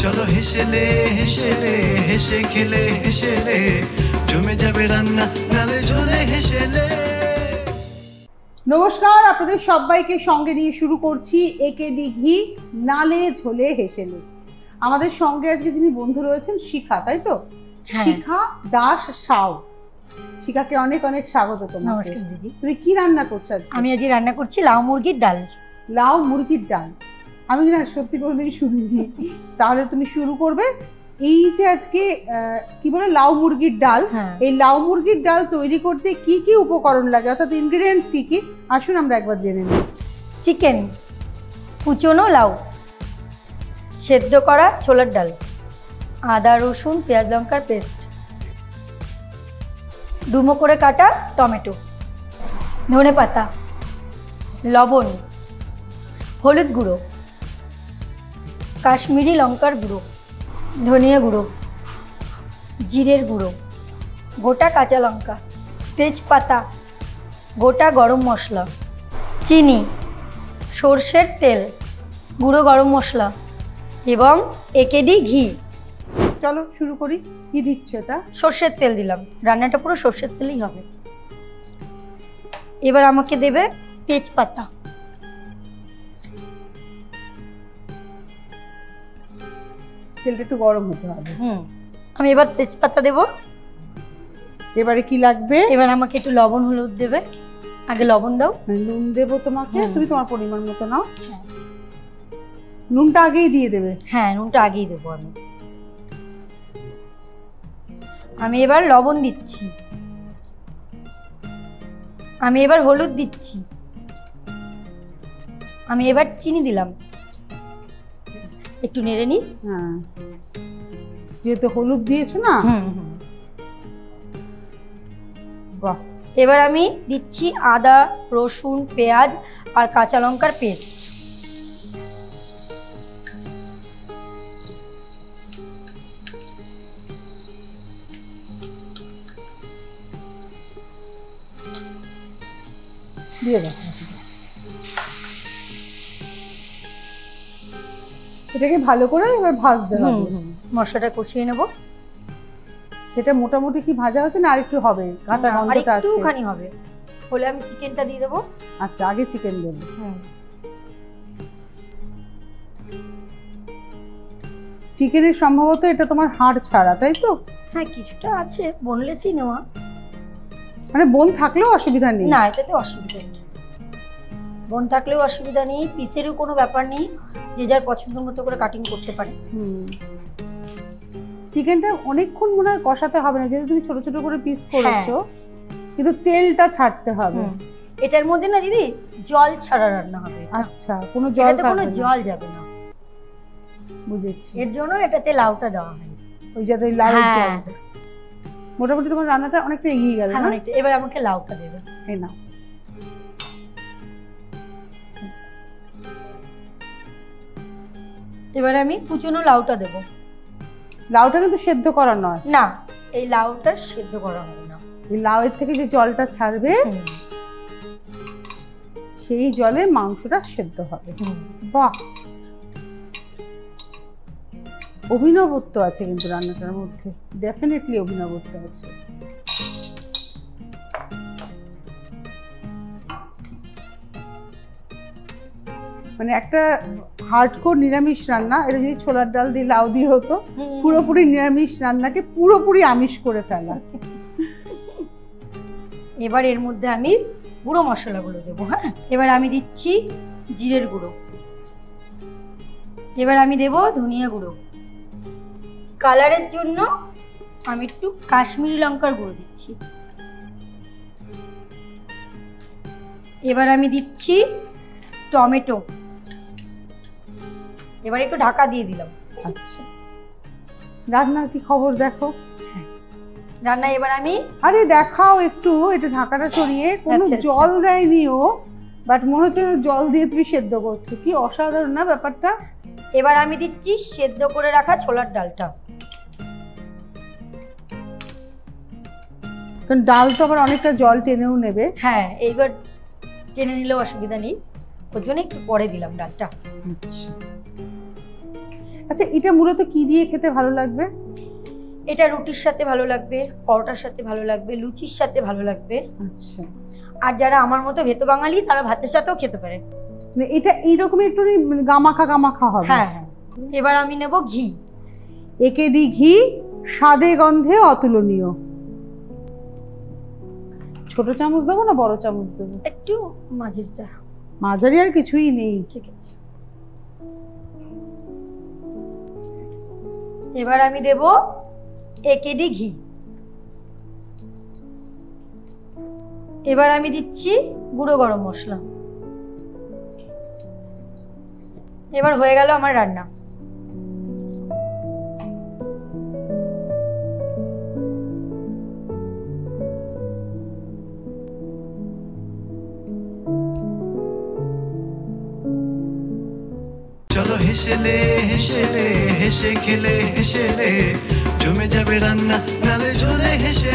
চলো হেসেলে হেসেলে হেসে খেলে হেসেলে জমে যাবে রান্না নালে ঝোলে হেসেলে। নমস্কার, আপনাদের সবাইকে সঙ্গে নিয়ে শুরু করছি একেডি ঘি নালে ঝোলে হেসেলে। আমাদের সঙ্গে আজকে যিনি বন্ধু রয়েছেন শিখা, তাই তো? শিখা দাস সাউ। শিখাকে অনেক অনেক স্বাগত তোমাকে। নমস্কার দিদি। তুমি কি রান্না করছো আজকে? আমি আজ রান্না করছি লাউ মুরগির ডাল। লাউ মুরগির ডাল আমি না সত্যি কোনোদিন শুনিনি। তাহলে তুমি শুরু করবে। এই যে আজকে কি বলে লাউ মুরগির ডাল, এই লাউ মুরগির ডাল তৈরি করতে কি কি উপকরণ লাগে, অর্থাৎ ইনগ্রেডিয়েন্টস কি কি, আসুন আমরা একবার জেনে নিই। চিকেন, কুচনো লাউ, সেদ্ধ করা ছোলার ডাল, আদা রসুন পেঁয়াজ লঙ্কার পেস্ট, ডুমো করে কাটা টমেটো, ধনে পাতা, লবণ, হলুদ গুঁড়ো, কাশ্মীরি লঙ্কার গুঁড়ো, ধনিয়া গুঁড়ো, জিরের গুঁড়ো, গোটা কাঁচা লঙ্কা, তেজপাতা, গোটা গরম মশলা, চিনি, সর্ষের তেল, গুঁড়ো গরম মশলা এবং একেডি ঘি। চলো শুরু করি। কি দিচ্ছ এটা? সর্ষের তেল দিলাম, রান্নাটা পুরো সর্ষের তেলেই হবে। এবার আমাকে দেবে তেজপাতা, তেলটা একটু গরম হতে হবে। আমি এবার তেজপাতা দেব। এবারে কি লাগবে? এবার আমাকে একটু লবণ হলুদ দেবে। আগে লবণ দাও। নুন দেবো তোমাকে, তুমি তোমার পরিমাণ মতো নাও। নুনটা আগেই দিয়ে দেবে? হ্যাঁ, নুনটা আগেই দেবো আমি। আমি এবার লবণ দিচ্ছি, আমি এবার হলুদ দিচ্ছি, আমি এবার চিনি দিলাম। একটু নেড়ে নি। হ্যাঁ, যেহেতু হলুদ দিয়েছো না। বাহ। এবার আমি দিচ্ছি আদা রসুন পেঁয়াজ আর কাঁচা লঙ্কার পেস্ট। দিয়ে দাও। এটাকে ভালো করে এবার ভাজতে হবে। মশলাটা কষিয়ে নেব। সেটা মোটামুটি কি ভাজা হচ্ছে না আরেকটু হবে? কাঁচা গন্ধটা আছে, একটুখানি হবে। হলে আমি চিকেনটা দিয়ে দেবো। আচ্ছা, আগে চিকেন দেবো। চিকেনের সম্ভবত এটা তোমার হাড় ছাড়া, তাই তো? হ্যাঁ, কিছুটা আছে, বোনলেসই নেওয়া। মানে বোন থাকলেও অসুবিধা নেই? না, এটাতে অসুবিধা নেই, বোন থাকলেও অসুবিধা নেই, পিসেরও কোনো ব্যাপার নেই, যে যার পছন্দ মতো করে কাটিং করতে পারে। চিকেনটা অনেকক্ষণ মনে হয় কষাতে হবে না, যেহেতু তুমি ছোট ছোট করে পিস করেছো, কিন্তু তেলটা ছাড়তে হবে। এটার মধ্যে না দিদি জল ছাড়া রান্না হবে। আচ্ছা, কোনো জল? কোনো জল যাবে না। বুঝেছি, এর জন্য এটাতে লাউটা দেওয়া হয়। ওই যাতে লাউয়ের জল। মোটামুটি তোমার রান্নাটা অনেকটা এগিয়ে গেল না? এবার আমাকে লাউটা দেবে। এই নাও। এবারে আমি কুচনো লাউটা দেব। লাউটা কিন্তু সেদ্ধ করা নয়। না, এই লাউটা সেদ্ধ করা হবে না। এই লাউয়ের থেকে যে জলটা ছাড়বে সেই জলে মাংসটা সেদ্ধ হবে। বাহ, অভিনবত্ব আছে কিন্তু রান্নাটার মধ্যে, ডেফিনেটলি অভিনবত্ব আছে। মানে একটা হার্ডকোর নিরামিষ রান্না, এটা যদি ছোলার ডাল দিয়ে লাউ দিয়ে হতো, পুরোপুরি নিরামিষ রান্নাকে পুরোপুরি আমিষ করে ফেলা। এবার এর মধ্যে আমি গুঁড়ো মশলাগুলো দেবো। হ্যাঁ, এবার আমি দিচ্ছি জিরের গুঁড়ো, এবার আমি দেব ধনিয়া গুঁড়ো, কালারের জন্য আমি একটু কাশ্মীরি লঙ্কার গুঁড়ো দিচ্ছি, এবার আমি দিচ্ছি টমেটো, এবার একটু ঢাকা দিয়ে দিলাম। আচ্ছা, রান্নার কি খবর দেখো? রান্না এবার আমি আরে দেখাও একটু, এটা ঢাকাটা সরিয়ে, কোনো জল দেয়নি ও, বাট মনে হচ্ছে জল দিয়ে তুমি সেদ্ধ করছো। কি অসাধারণ না ব্যাপারটা। এবার আমি দিচ্ছি সেদ্ধ করে রাখা ছোলার ডালটা। কারণ ডাল তো আবার অনেকটা জল টেনেও নেবে। হ্যাঁ, এইবার টেনে নিলেও অসুবিধা নেই, ওর জন্য একটু পরে দিলাম ডালটা। আচ্ছা, এটা মূলত কি দিয়ে খেতে ভালো লাগবে? এটা রুটির সাথে ভালো লাগবে, পরোটার সাথে ভালো লাগবে, লুচির সাথে ভালো লাগবে। আচ্ছা, আর যারা আমার মতো ভেতো বাঙালি তারা ভাতের সাথেও খেতে পারে। মানে এটা এইরকম একটু গামাখা গামাখা হবে। হ্যাঁ হ্যাঁ। এবার আমি নেব ঘি। একেডি ঘি, স্বাদে গন্ধে অতুলনীয়। ছোট চামচ দেবো না বড় চামচ দেবো? একটু মাঝারিটা। মাঝারি আর কিছুই নেই। ঠিক আছে। এবার আমি দেব একেডি ঘি। এবার আমি দিচ্ছি গুঁড়ো গরম মশলা। এবার হয়ে গেল আমার রান্না। চলো হেসেলে হেসেলে হেসে খেলে হেসেলে জমে যাবে রান্না নালে জলে হেসে